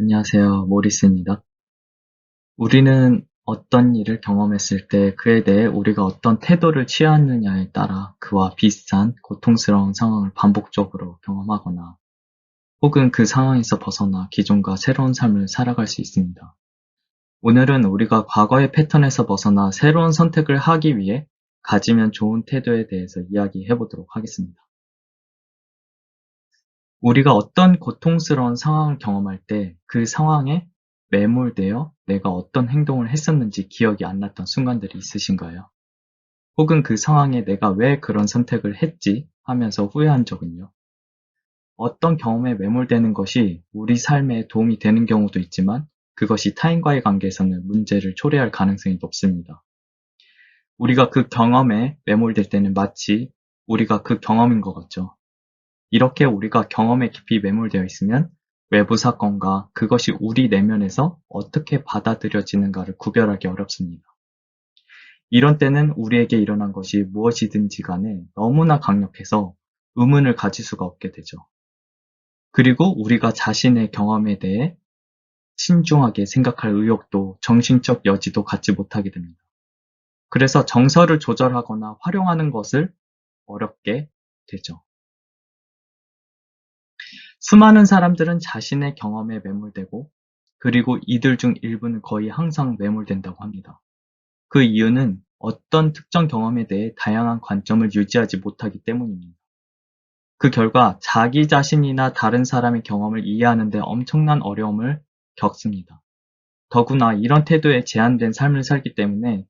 안녕하세요. 모리스입니다. 우리는 어떤 일을 경험했을 때 그에 대해 우리가 어떤 태도를 취하느냐에 따라 그와 비슷한 고통스러운 상황을 반복적으로 경험하거나 혹은 그 상황에서 벗어나 기존과 새로운 삶을 살아갈 수 있습니다. 오늘은 우리가 과거의 패턴에서 벗어나 새로운 선택을 하기 위해 가지면 좋은 태도에 대해서 이야기해 보도록 하겠습니다. 우리가 어떤 고통스러운 상황을 경험할 때 그 상황에 매몰되어 내가 어떤 행동을 했었는지 기억이 안 났던 순간들이 있으신가요? 혹은 그 상황에 내가 왜 그런 선택을 했지 하면서 후회한 적은요? 어떤 경험에 매몰되는 것이 우리 삶에 도움이 되는 경우도 있지만 그것이 타인과의 관계에서는 문제를 초래할 가능성이 높습니다. 우리가 그 경험에 매몰될 때는 마치 우리가 그 경험인 것 같죠. 이렇게 우리가 경험에 깊이 매몰되어 있으면 외부 사건과 그것이 우리 내면에서 어떻게 받아들여지는가를 구별하기 어렵습니다. 이런 때는 우리에게 일어난 것이 무엇이든지 간에 너무나 강력해서 의문을 가질 수가 없게 되죠. 그리고 우리가 자신의 경험에 대해 신중하게 생각할 의욕도 정신적 여지도 갖지 못하게 됩니다. 그래서 정서를 조절하거나 활용하는 것을 어렵게 되죠. 수많은 사람들은 자신의 경험에 매몰되고 그리고 이들 중 일부는 거의 항상 매몰된다고 합니다. 그 이유는 어떤 특정 경험에 대해 다양한 관점을 유지하지 못하기 때문입니다. 그 결과 자기 자신이나 다른 사람의 경험을 이해하는 데 엄청난 어려움을 겪습니다. 더구나 이런 태도에 제한된 삶을 살기 때문에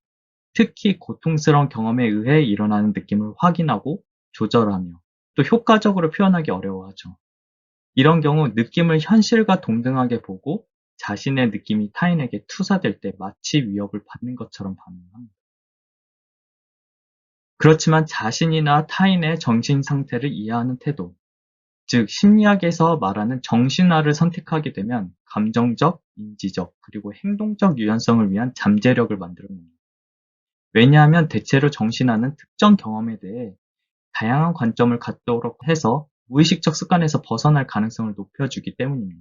특히 고통스러운 경험에 의해 일어나는 느낌을 확인하고 조절하며 또 효과적으로 표현하기 어려워하죠. 이런 경우 느낌을 현실과 동등하게 보고 자신의 느낌이 타인에게 투사될 때 마치 위협을 받는 것처럼 반응합니다. 그렇지만 자신이나 타인의 정신 상태를 이해하는 태도, 즉 심리학에서 말하는 정신화를 선택하게 되면 감정적, 인지적, 그리고 행동적 유연성을 위한 잠재력을 만들어냅니다. 왜냐하면 대체로 정신화는 특정 경험에 대해 다양한 관점을 갖도록 해서 무의식적 습관에서 벗어날 가능성을 높여주기 때문입니다.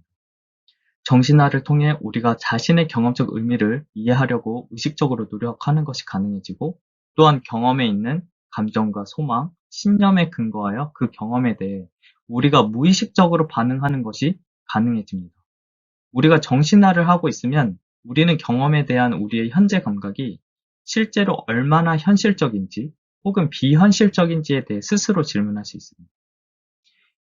정신화를 통해 우리가 자신의 경험적 의미를 이해하려고 의식적으로 노력하는 것이 가능해지고 또한 경험에 있는 감정과 소망, 신념에 근거하여 그 경험에 대해 우리가 무의식적으로 반응하는 것이 가능해집니다. 우리가 정신화를 하고 있으면 우리는 경험에 대한 우리의 현재 감각이 실제로 얼마나 현실적인지 혹은 비현실적인지에 대해 스스로 질문할 수 있습니다.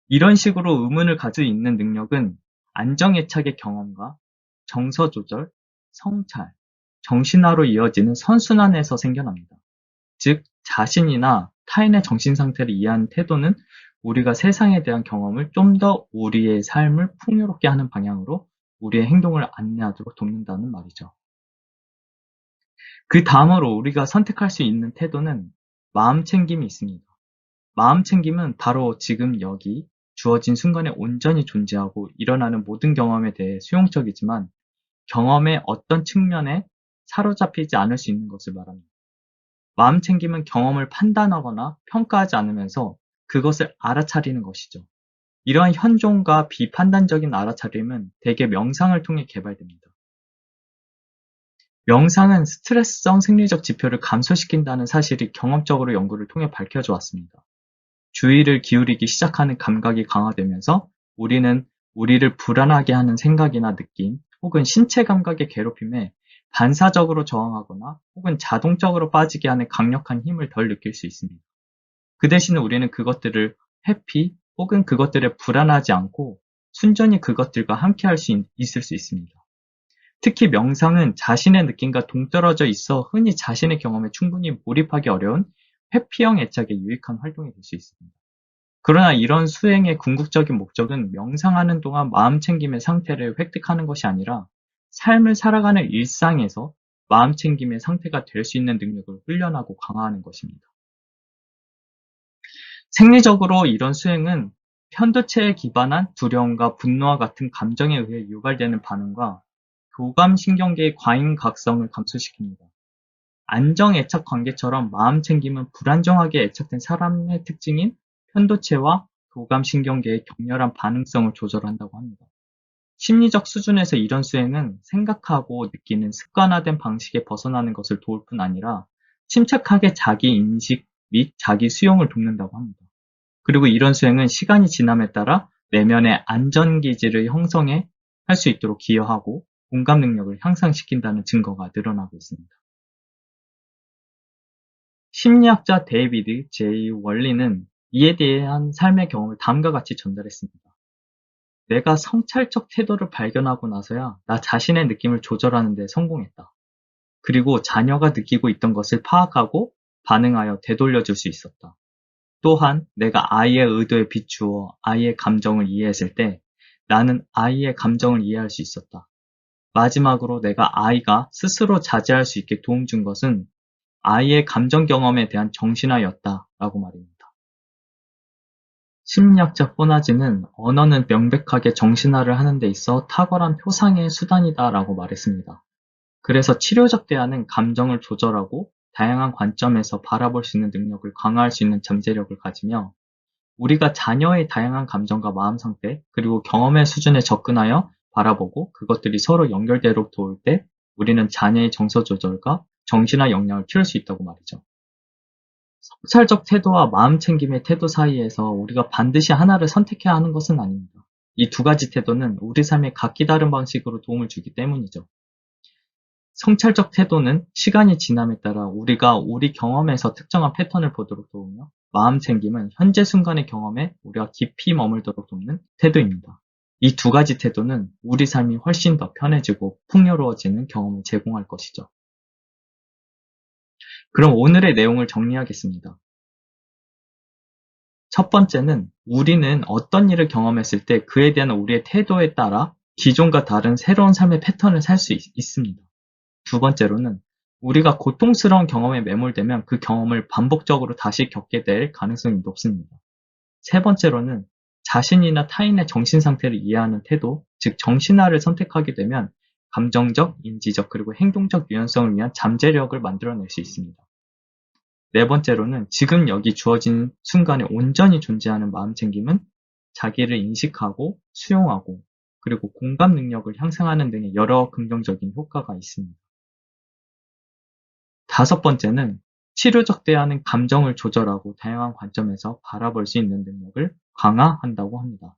이런 식으로 의문을 가질 수 있는 능력은 안정애착의 경험과 정서 조절, 성찰, 정신화로 이어지는 선순환에서 생겨납니다. 즉, 자신이나 타인의 정신 상태를 이해하는 태도는 우리가 세상에 대한 경험을 좀 더 우리의 삶을 풍요롭게 하는 방향으로 우리의 행동을 안내하도록 돕는다는 말이죠. 그 다음으로 우리가 선택할 수 있는 태도는 마음 챙김이 있습니다. 마음 챙김은 바로 지금 여기 주어진 순간에 온전히 존재하고 일어나는 모든 경험에 대해 수용적이지만 경험의 어떤 측면에 사로잡히지 않을 수 있는 것을 말합니다. 마음 챙김은 경험을 판단하거나 평가하지 않으면서 그것을 알아차리는 것이죠. 이러한 현존과 비판단적인 알아차림은 대개 명상을 통해 개발됩니다. 명상은 스트레스성 생리적 지표를 감소시킨다는 사실이 경험적으로 연구를 통해 밝혀져 왔습니다. 주의를 기울이기 시작하는 감각이 강화되면서 우리는 우리를 불안하게 하는 생각이나 느낌 혹은 신체 감각의 괴롭힘에 반사적으로 저항하거나 혹은 자동적으로 빠지게 하는 강력한 힘을 덜 느낄 수 있습니다. 그 대신에 우리는 그것들을 회피 혹은 그것들에 불안하지 않고 순전히 그것들과 함께 할 수 있을 수 있습니다. 특히 명상은 자신의 느낌과 동떨어져 있어 흔히 자신의 경험에 충분히 몰입하기 어려운 회피형 애착에 유익한 활동이 될 수 있습니다. 그러나 이런 수행의 궁극적인 목적은 명상하는 동안 마음 챙김의 상태를 획득하는 것이 아니라 삶을 살아가는 일상에서 마음 챙김의 상태가 될 수 있는 능력을 훈련하고 강화하는 것입니다. 생리적으로 이런 수행은 편도체에 기반한 두려움과 분노와 같은 감정에 의해 유발되는 반응과 교감신경계의 과잉각성을 감소시킵니다. 안정애착 관계처럼 마음 챙김은 불안정하게 애착된 사람의 특징인 편도체와 교감신경계의 격렬한 반응성을 조절한다고 합니다. 심리적 수준에서 이런 수행은 생각하고 느끼는 습관화된 방식에 벗어나는 것을 도울 뿐 아니라 침착하게 자기 인식 및 자기 수용을 돕는다고 합니다. 그리고 이런 수행은 시간이 지남에 따라 내면의 안전기지를 형성해 할 수 있도록 기여하고 공감 능력을 향상시킨다는 증거가 늘어나고 있습니다. 심리학자 데이비드 J. 월리는 이에 대한 삶의 경험을 다음과 같이 전달했습니다. 내가 성찰적 태도를 발견하고 나서야 나 자신의 느낌을 조절하는 데 성공했다. 그리고 자녀가 느끼고 있던 것을 파악하고 반응하여 되돌려줄 수 있었다. 또한 내가 아이의 의도에 비추어 아이의 감정을 이해했을 때 나는 아이의 감정을 이해할 수 있었다. 마지막으로 내가 아이가 스스로 자제할 수 있게 도움 준 것은 아이의 감정 경험에 대한 정신화였다라고 말입니다. 심리학자 포나즈는 언어는 명백하게 정신화를 하는 데 있어 탁월한 표상의 수단이다라고 말했습니다. 그래서 치료적 대안은 감정을 조절하고 다양한 관점에서 바라볼 수 있는 능력을 강화할 수 있는 잠재력을 가지며 우리가 자녀의 다양한 감정과 마음 상태 그리고 경험의 수준에 접근하여 바라보고 그것들이 서로 연결되도록 도울 때 우리는 자녀의 정서 조절과 정신화 역량을 키울 수 있다고 말이죠. 성찰적 태도와 마음 챙김의 태도 사이에서 우리가 반드시 하나를 선택해야 하는 것은 아닙니다. 이 두 가지 태도는 우리 삶에 각기 다른 방식으로 도움을 주기 때문이죠. 성찰적 태도는 시간이 지남에 따라 우리가 우리 경험에서 특정한 패턴을 보도록 도우며 마음 챙김은 현재 순간의 경험에 우리가 깊이 머물도록 돕는 태도입니다. 이 두 가지 태도는 우리 삶이 훨씬 더 편해지고 풍요로워지는 경험을 제공할 것이죠. 그럼 오늘의 내용을 정리하겠습니다. 첫 번째는 우리는 어떤 일을 경험했을 때 그에 대한 우리의 태도에 따라 기존과 다른 새로운 삶의 패턴을 살 수 있습니다. 두 번째로는 우리가 고통스러운 경험에 매몰되면 그 경험을 반복적으로 다시 겪게 될 가능성이 높습니다. 세 번째로는 자신이나 타인의 정신 상태를 이해하는 태도, 즉 정신화를 선택하게 되면 감정적, 인지적, 그리고 행동적 유연성을 위한 잠재력을 만들어낼 수 있습니다. 네 번째로는 지금 여기 주어진 순간에 온전히 존재하는 마음챙김은 자기를 인식하고 수용하고 그리고 공감 능력을 향상하는 등의 여러 긍정적인 효과가 있습니다. 다섯 번째는 치료적 대안은 감정을 조절하고 다양한 관점에서 바라볼 수 있는 능력을 강화한다고 합니다.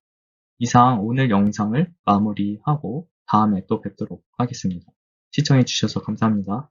이상 오늘 영상을 마무리하고 다음에 또 뵙도록 하겠습니다. 시청해주셔서 감사합니다.